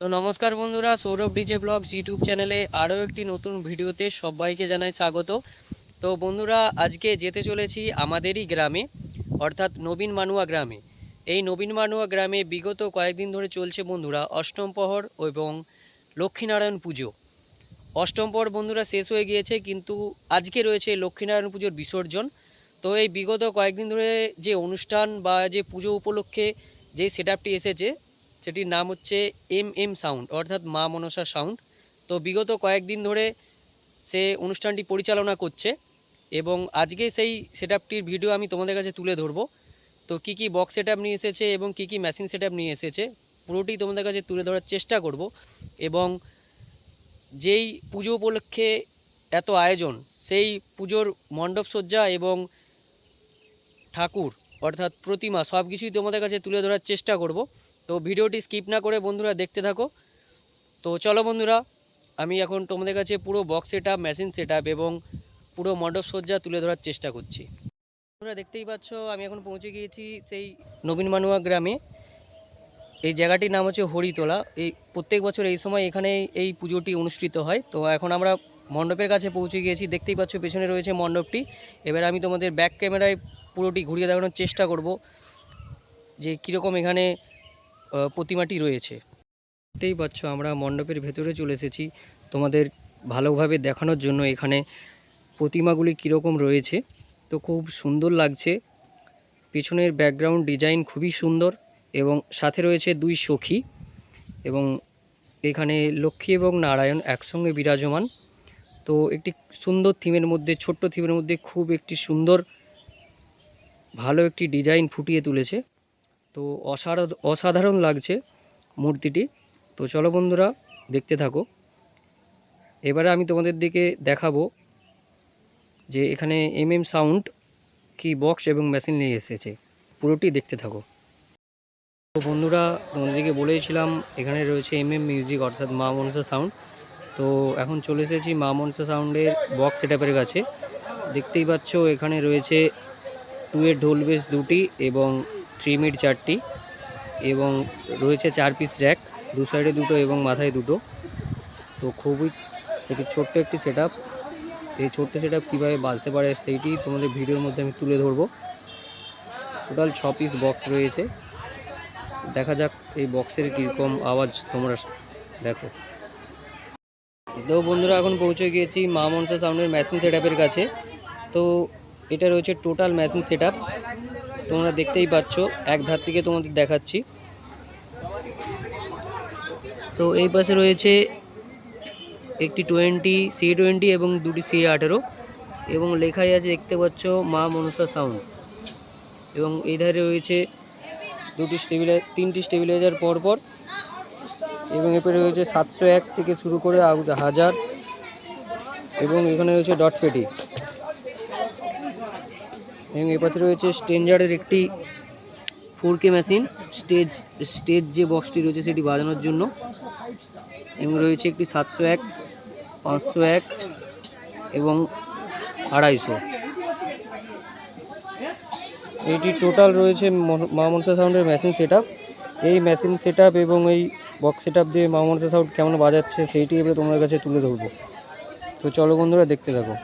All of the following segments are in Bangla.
তো নমস্কার বন্ধুরা, সৌরভ ডিজে ব্লগস ইউটিউব চ্যানেলে আরও একটি নতুন ভিডিওতে সবাইকে জানাই স্বাগত। তো বন্ধুরা, আজকে যেতে চলেছি আমাদেরই গ্রামে, অর্থাৎ নবীন মানুয়া গ্রামে। এই নবীন মানুয়া গ্রামে বিগত কয়েকদিন ধরে চলছে বন্ধুরা অষ্টম প্রহর এবং লক্ষ্মীনারায়ণ পুজো। অষ্টম প্রহর বন্ধুরা শেষ হয়ে গিয়েছে, কিন্তু আজকে রয়েছে লক্ষ্মীনারায়ণ পুজোর বিসর্জন। তো এই বিগত কয়েকদিন ধরে যে অনুষ্ঠান বা যে পুজো উপলক্ষে যে সেটআপটি এসেছে, সেটির নাম হচ্ছে এম সাউন্ড, অর্থাৎ মা মনসা সাউন্ড। তো বিগত কয়েকদিন ধরে সে অনুষ্ঠানটি পরিচালনা করছে এবং আজকে সেই সেটআপটির ভিডিও আমি তোমাদের কাছে তুলে ধরবো। তো কী কী বক্স সেটআপ নিয়ে এসেছে এবং কী কী মেশিন সেটআপ নিয়ে এসেছে পুরোটি তোমাদের কাছে তুলে ধরার চেষ্টা করব। এবং যেই পুজো উপলক্ষে এত আয়োজন, সেই পুজোর মণ্ডপসজ্জা এবং ঠাকুর অর্থাৎ প্রতিমা সব কিছুই তোমাদের কাছে তুলে ধরার চেষ্টা করব। তো ভিডিওটি স্কিপ না করে বন্ধুরা দেখতে থাকো। তো চলো বন্ধুরা, আমি এখন তোমাদের কাছে পুরো বক্স সেটআপ, মেশিন সেটআপ এবং পুরো মণ্ডপসজ্জা তুলে ধরার চেষ্টা করছি। তোমরা দেখতেই পাচ্ছ আমি এখন পৌঁছে গিয়েছি সেই নবীন মানুয়া গ্রামে। এই জায়গাটির নাম হচ্ছে হরিতলা। এই প্রত্যেক বছর এই সময় এখানে এই পুজোটি অনুষ্ঠিত হয়। তো এখন আমরা মণ্ডপের কাছে পৌঁছে গিয়েছি, দেখতেই পাচ্ছ পেছনে রয়েছে মণ্ডপটি। এবার আমি তোমাদের ব্যাক ক্যামেরায় পুরোটি ঘুরিয়ে দেখানোর চেষ্টা করব যে কীরকম এখানে প্রতিমাটি রয়েছে। দেখতেই পাচ্ছ আমরা মণ্ডপের ভেতরে চলে এসেছি তোমাদের ভালোভাবে দেখানোর জন্য এখানে প্রতিমাগুলি কীরকম রয়েছে। তো খুব সুন্দর লাগছে, পেছনের ব্যাকগ্রাউন্ড ডিজাইন খুবই সুন্দর এবং সাথে রয়েছে দুই সখী এবং এখানে লক্ষ্মী এবং নারায়ণ একসঙ্গে বিরাজমান। তো একটি সুন্দর থিমের মধ্যে, ছোট্ট থিমের মধ্যে খুব একটি সুন্দর ভালো একটি ডিজাইন ফুটিয়ে তুলেছে। তো অসাধারণ লাগছে মূর্তিটি। তো চলো বন্ধুরা দেখতে থাকো। এবারে আমি তোমাদের দিকে দেখাবো যে এখানে এম সাউন্ড কি বক্স এবং মেশিন নিয়ে এসেছে, পুরোটি দেখতে থাকো। তো বন্ধুরা তোমাদেরকে বলেছিলাম এখানে রয়েছে মিউজিক অর্থাৎ মা মনসা সাউন্ড। তো এখন চলে এসেছি মা মনসা সাউন্ডের বক্স সেটআপের কাছে। দেখতেই পাচ্ছ এখানে রয়েছে 2 এর ঢোল বেস 2টি এবং 3 মিড 4টি এবং রয়েছে 4 পিস র্যাক, দু সাইডে 2টো এবং মাথায় 2টো। তো খুবই এটি ছোট্ট একটি সেটআপ। এই ছোট্ট সেটআপ কীভাবে বাজতে পারে সেইটি তোমাদের ভিডিওর মধ্যে আমি তুলে ধরবো। টোটাল 6 পিস বক্স রয়েছে। দেখা যাক এই বক্সের কীরকম আওয়াজ তোমরা দেখো। তো বন্ধুরা এখন পৌঁছে গিয়েছি মা মনসা সাউন্ডের মেশিন সেটআপের কাছে। তো এটা রয়েছে টোটাল মেশিন সেটআপ, তোমরা দেখতেই পাচ্ছ। এক ধার থেকে তোমাদের দেখাচ্ছি। তো এই পাশে রয়েছে একটি 20 CA20 এবং 2টি CA18 এবং লেখাই আছে দেখতে পাচ্ছ মা মনসা সাউন্ড। এবং এই ধারে রয়েছে 3টি স্টেবিলাইজার পরপর এবং এরপরে রয়েছে 701 থেকে শুরু করে 1000 এবং এখানে রয়েছে ডট পেটি এবং এ পাশে রয়েছে স্ট্রেঞ্জারের একটি 4K মেশিন, স্টেজ যে বক্সটি রয়েছে সেটি বাজানোর জন্য। এবং রয়েছে একটি 701, 501 এবং 250। এটি টোটাল রয়েছে মা মনসা সাউন্ডের মেশিন সেটআপ। এই মেশিন সেটআপ এবং এই বক্স সেটআপ দিয়ে মা মনসা সাউন্ড কেমন বাজাচ্ছে সেইটি এবারে তোমাদের কাছে তুলে ধরবো। তো চলো বন্ধুরা দেখতে থাকো।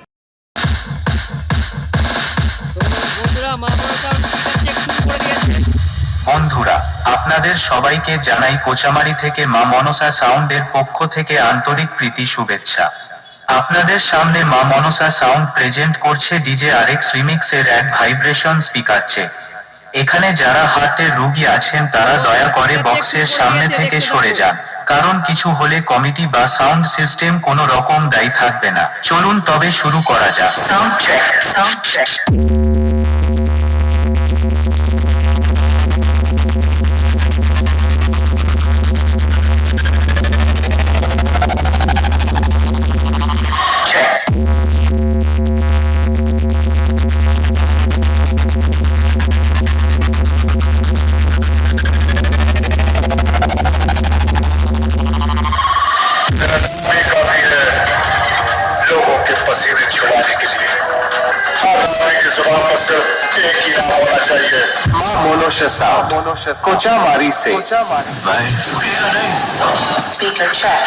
বন্ধুরা আপনাদের সবাইকে জানাই কোচামারি থেকে মা মনসা সাউন্ডের পক্ষ থেকে আন্তরিক প্রীতি শুভেচ্ছা। আপনাদের সামনে মা মনসা সাউন্ড প্রেজেন্ট করছে ডিজে আরএক্স রিমিক্স এর এক ভাইব্রেশন স্পিকার চেক। এখানে যারা হার্টের রোগী আছেন তারা দয়া করে বক্সের সামনে থেকে সরে যান, কারণ কিছু হলে কমিটি বা সাউন্ড সিস্টেম কোনো রকম দায়ী থাকবে না। চলুন তবে শুরু করা যাক। Sound check, sound check. लोगों के पसीने छुड़ाने के लिए आप अपनी जुबान पर सिर्फ एक ही नाम होना चाहिए। मां मोनोसा साउंड कोचामारी से Speaker check.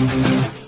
Check.